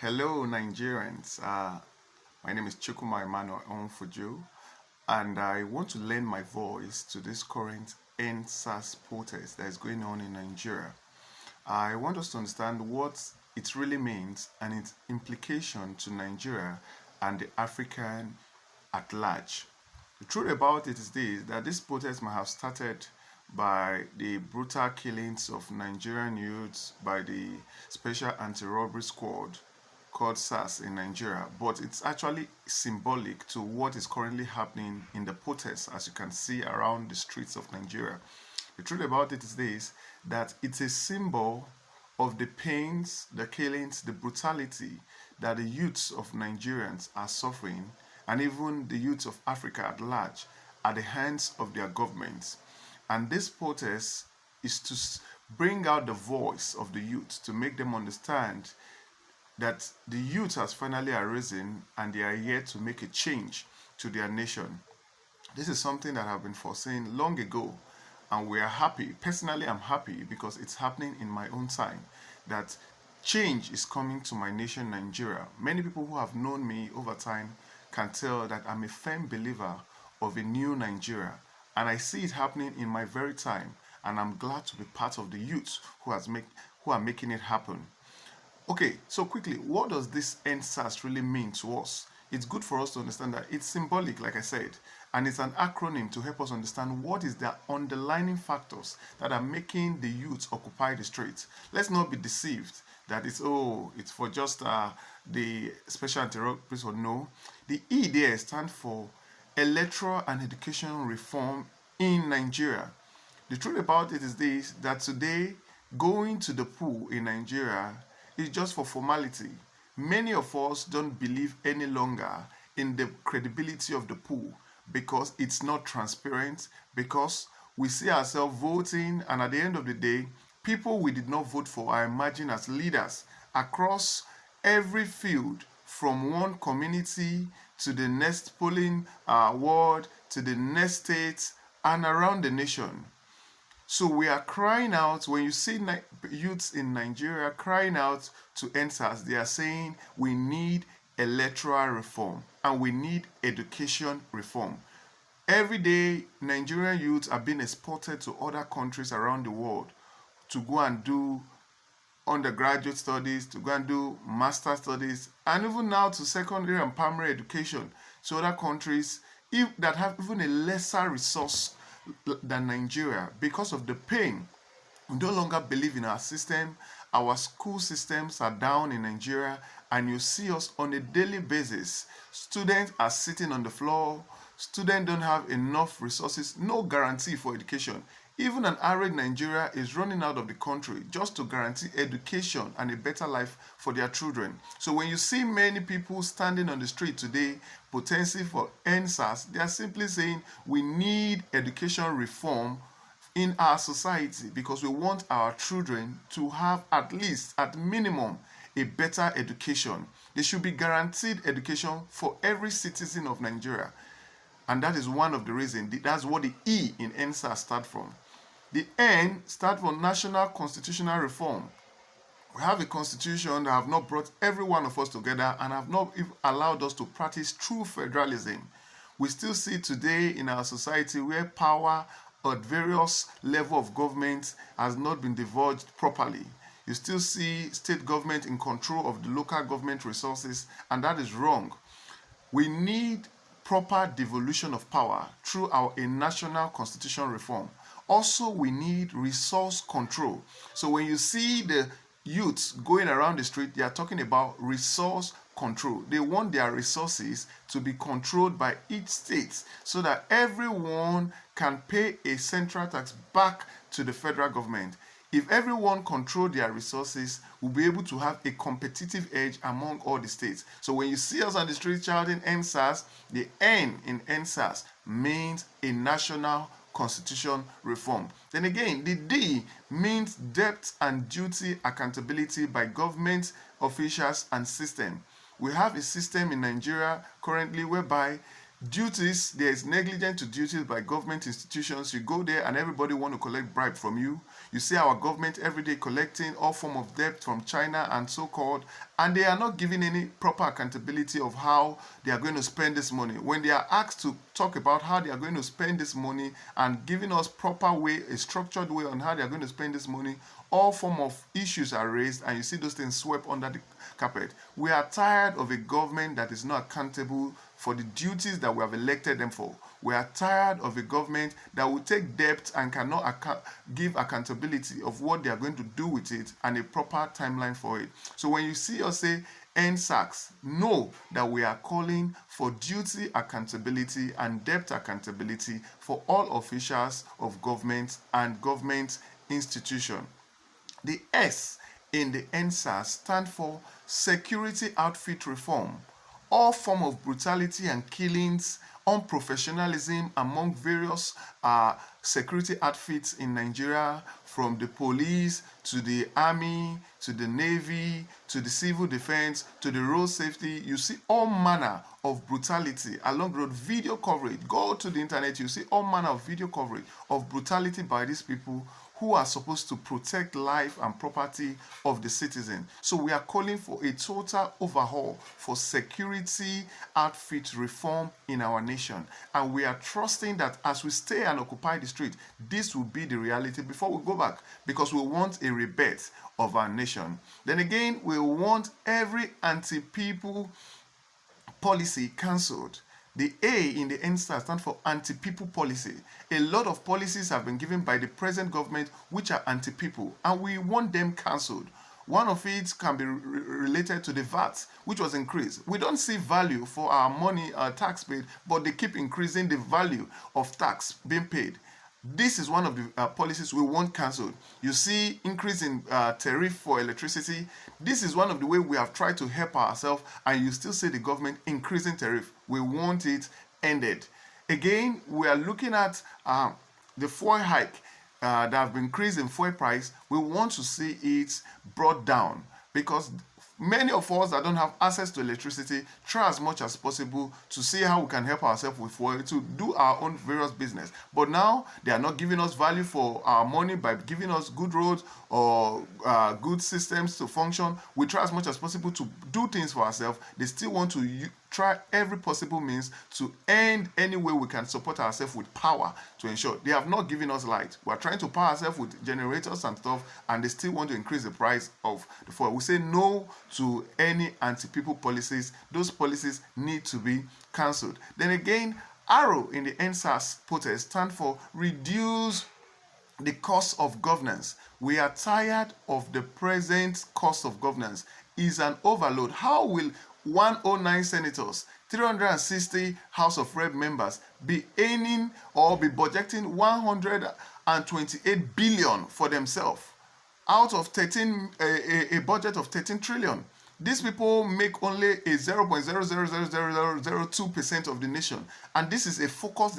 Hello, Nigerians. My name is Chukwuma Emmanuel Onfuju, and I want to lend my voice to this current NSAS protest that is going on in Nigeria. I want us to understand what it really means and its implication to Nigeria and the African at large. The truth about it is this that this protest might have started by the brutal killings of Nigerian youths by the Special Anti-Robbery Squad called SARS in Nigeria, but it's actually symbolic to what is currently happening in the protests as you can see around the streets of Nigeria. The truth about it is this that it's a symbol of the pains, the killings, the brutality that the youths of Nigerians are suffering, and even the youths of Africa at large, at the hands of their governments. And this protest is to bring out the voice of the youth to make them understand that the youth has finally arisen and they are here to make a change to their nation. This is something that I've been foreseeing long ago, and we are happy. Personally, I'm happy because it's happening in my own time that change is coming to my nation, Nigeria. Many people who have known me over time can tell that I'm a firm believer of a new Nigeria, and I see it happening in my very time. And I'm glad to be part of the youth who are making it happen. Okay, so quickly, what does this NSAS really mean to us? It's good for us to understand that it's symbolic, like I said, and it's an acronym to help us understand what is the underlying factors that are making the youth occupy the streets. Let's not be deceived that it's for just the special anti-robbery or no. The E there stands for electoral and education reform in Nigeria. The truth about it is this that today going to the pool in Nigeria is just for formality. Many of us don't believe any longer in the credibility of the pool because it's not transparent, because we see ourselves voting, and at the end of the day, people we did not vote for are emerging as leaders across every field from one community to the next polling ward to the next state and around the nation. So we are crying out when you see youths in Nigeria crying out to NSAS, they are saying we need electoral reform and we need education reform. Every day, Nigerian youths are being exported to other countries around the world to go and do undergraduate studies, to go and do master studies, and even now to secondary and primary education to other countries that have even a lesser resource than Nigeria because of the pain. We no longer believe in our system. Our school systems are down in Nigeria, and you see us on a daily basis. Students are sitting on the floor. Students don't have enough resources, no guarantee for education. Even an average Nigeria is running out of the country just to guarantee education and a better life for their children. So when you see many people standing on the street today protesting for NSAS, they are simply saying we need education reform in our society because we want our children to have at least, at minimum, a better education. They should be guaranteed education for every citizen of Nigeria. And that is one of the reasons. That's what the E in NSAS start from. The N stands for National Constitutional Reform. We have a constitution that have not brought every one of us together and have not allowed us to practice true federalism. We still see today in our society where power at various level of government has not been divulged properly. You still see state government in control of the local government resources, and that is wrong. We need proper devolution of power through a national constitution reform. Also, we need resource control. So when you see the youths going around the street, they are talking about resource control. They want their resources to be controlled by each state so that everyone can pay a central tax back to the federal government. If everyone control their resources, we'll be able to have a competitive edge among all the states. So when you see us on the street shouting NSAS, the N in NSAS means a national constitution reform. Then again, the D means debt and duty accountability by government officials and system. We have a system in Nigeria currently whereby Duties, there is negligence to duties by government institutions. You go there and everybody want to collect bribe from you. You see our government every day collecting all form of debt from China and so-called, and they are not giving any proper accountability of how they are going to spend this money. When they are asked to talk about how they are going to spend this money and giving us proper way, a structured way on how they are going to spend this money, all form of issues are raised and you see those things swept under the carpet. We are tired of a government that is not accountable for the duties that we have elected them for. We are tired of a government that will take debt and cannot give accountability of what they are going to do with it and a proper timeline for it. So when you see us say end SACS, know that we are calling for duty accountability and debt accountability for all officials of government and government institution. The S in the NSAS stand for Security Outfit Reform. All form of brutality and killings, unprofessionalism among various security outfits in Nigeria, from the police to the army to the navy to the civil defense to the road safety. You see all manner of brutality along the road. Video coverage, go to the internet, you see all manner of video coverage of brutality by these people who are supposed to protect life and property of the citizen. So we are calling for a total overhaul for security outfit reform in our nation. And we are trusting that as we stay and occupy the street, this will be the reality before we go back, because we want a rebirth of our nation. Then again, we want every anti-people policy cancelled. The A in the NSTAR stands for anti-people policy. A lot of policies have been given by the present government which are anti-people, and we want them cancelled. One of it can be related to the VAT, which was increased. We don't see value for our money, our tax paid, but they keep increasing the value of tax being paid. This is one of the policies we want cancelled. You see increase in tariff for electricity. This is one of the way we have tried to help ourselves, and you still see the government increasing tariff. We want it ended. Again, we are looking at the fuel hike that have been increased in fuel price. We want to see it brought down, because many of us that don't have access to electricity try as much as possible to see how we can help ourselves with fuel to do our own various business. But now they are not giving us value for our money by giving us good roads or good systems to function. We try as much as possible to do things for ourselves. They still want to try every possible means to end any way we can support ourselves with power to ensure. They have not given us light. We are trying to power ourselves with generators and stuff, and they still want to increase the price of the fuel. We say no to any anti-people policies. Those policies need to be cancelled. Then again, arrow in the NSAS protest stand for reduce the cost of governance. We are tired of the present cost of governance. Is an overload. How will 109 senators, 360 House of Rep members be earning or be budgeting 128 billion for themselves out of a budget of 13 trillion? These people make only a 0.00002% of the nation, and this is a focus.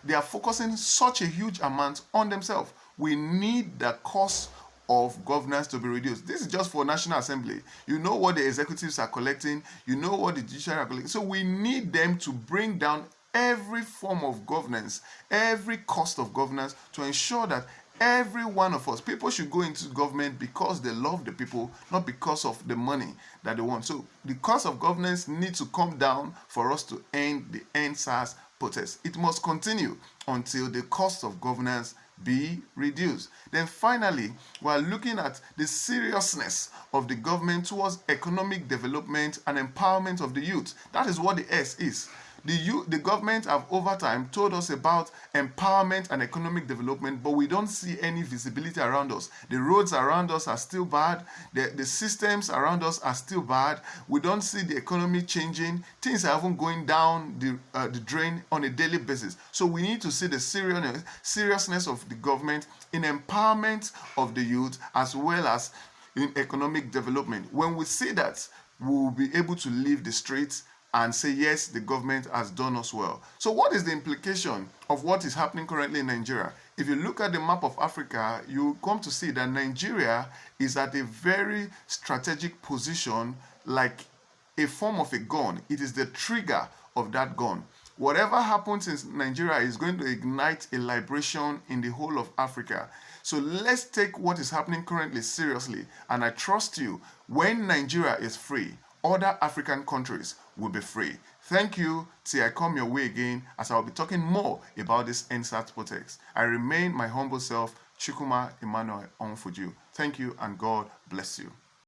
They are focusing such a huge amount on themselves. We need the cost of governance to be reduced. This is just for National Assembly. You know what the executives are collecting, you know what the judiciary are collecting. So we need them to bring down every form of governance, every cost of governance, to ensure that every one of us, people should go into government because they love the people, not because of the money that they want. So the cost of governance needs to come down for us to end the NSAS protest. It must continue until the cost of governance be reduced. Then finally, we are looking at the seriousness of the government towards economic development and empowerment of the youth. That is what the S is. The government have over time told us about empowerment and economic development, but we don't see any visibility around us. The roads around us are still bad. The systems around us are still bad. We don't see the economy changing. Things are even going down the drain on a daily basis. So we need to see the seriousness of the government in empowerment of the youth as well as in economic development. When we see that, we will be able to leave the streets and say, yes, the government has done us well. So what is the implication of what is happening currently in Nigeria? If you look at the map of Africa, you come to see that Nigeria is at a very strategic position, like a form of a gun. It is the trigger of that gun. Whatever happens in Nigeria is going to ignite a liberation in the whole of Africa. So let's take what is happening currently seriously. And I trust you, when Nigeria is free, other African countries will be free. Thank you till I come your way again, as I'll be talking more about this EndSARS protest. I remain my humble self, Chukuma Emmanuel Onfuju. Thank you and God bless you.